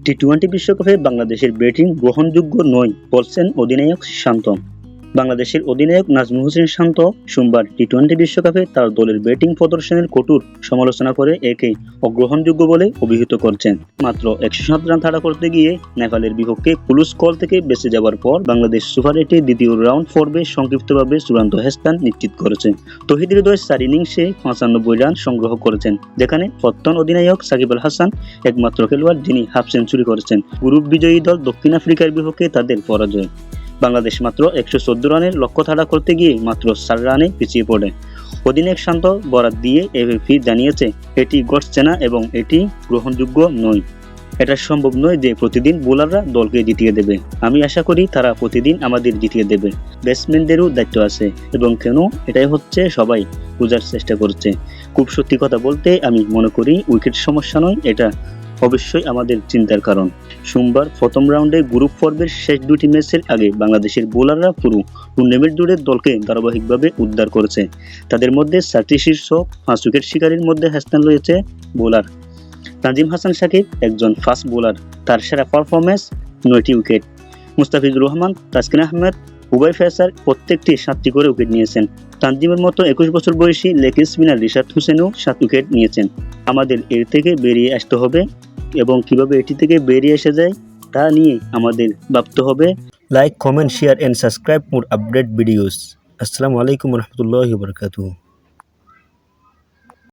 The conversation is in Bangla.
টি-20 বিশ্বকাপে বাংলাদেশের ব্যাটিং গ্রহণযোগ্য নয় বলছেন অধিনায়ক শান্ত। বাংলাদেশের অধিনায়ক নাজমুল হোসেন শান্ত সোমবার টি-20 বিশ্বকাপে তার দলের ব্যাটিং প্রদর্শনের কঠোর সমালোচনা করে একে অগ্রহণযোগ্য বলে অভিহিত করছেন। মাত্র 107 রান তাড়া করতে গিয়ে নেপালের বিপক্ষে ক্লোজ কল থেকে বেঁচে যাওয়ার পর বাংলাদেশ সুপার 8-এ দ্বিতীয় রাউন্ড পর্বে সংক্ষিপ্তভাবে চূড়ান্ত স্থান নিশ্চিত করেছে। তৌহিদ হৃদয় 4 ইনিংসে 95 রান সংগ্রহ করেছেন, যেখানে প্রাক্তন অধিনায়ক সাকিব আল হাসান একমাত্র খেলোয়াড় যিনি হাফ সেঞ্চুরি করেছেন। গ্রুপ বিজয়ী দল দক্ষিণ আফ্রিকার বিপক্ষে তাদের পরাজয়। বাংলাদেশ মাত্র 114 রানের লক্ষ্য তাড়া করতে গিয়ে মাত্র 4 রানে পিছিয়ে পড়ে। অধিনায়ক শান্ত বরাত দিয়ে এবিপি জানিয়েছে, এটি ঘটছে না এবং এটি গ্রহণযোগ্য নয়। এটা সম্ভব নয় যে প্রতিদিন বোলাররা দলকে জিতিয়ে দেবে। আমি আশা করি তারা প্রতিদিন আমাদের জিতিয়ে দেবে। ব্যাটসম্যানদেরও দায়িত্ব আছে এবং কেন এটাই হচ্ছে সবাই বোঝার চেষ্টা করছে। খুব সত্যি কথা বলতে আমি মনে করি উইকেট সমস্যা নয়, এটা অবশ্যই আমাদের চিন্তার কারণ। সোমবার প্রথম রাউন্ডে গ্রুপ পর্বের শেষ দুটি ম্যাচের আগে বাংলাদেশের বোলাররা পুরো টুর্নামেন্ট জুড়ে দলকে ধারাবাহিকভাবে উদ্ধার করেছে। তাদের মধ্যে 4টি শীর্ষ 5 উইকেট শিকারীর মধ্যে স্থান রয়েছে বোলার তানজিম হাসান সাকিব, একজন ফাস্ট বোলার। তার সেরা পারফরম্যান্স 9টি উইকেট। মুস্তাফিজুর রহমান, তাসকিন আহমেদ, উভয় পেসার প্রত্যেকটি 7টি করে উইকেট নিয়েছেন। তানজিমের মতো 21 বছর বয়সী লেগ স্পিনার রিশাদ হোসেনও 7 উইকেট নিয়েছেন। আমাদের এর থেকে বেরিয়ে আসতে হবে এবং কিভাবে এটি থেকে বেরিয়ে এসে যায় তা নিয়ে আমাদের ভাবতে হবে। Like, comment, share and subscribe for update videos. আসসালামু আলাইকুম ওয়া রাহমাতুল্লাহি ওয়া বারাকাতুহু।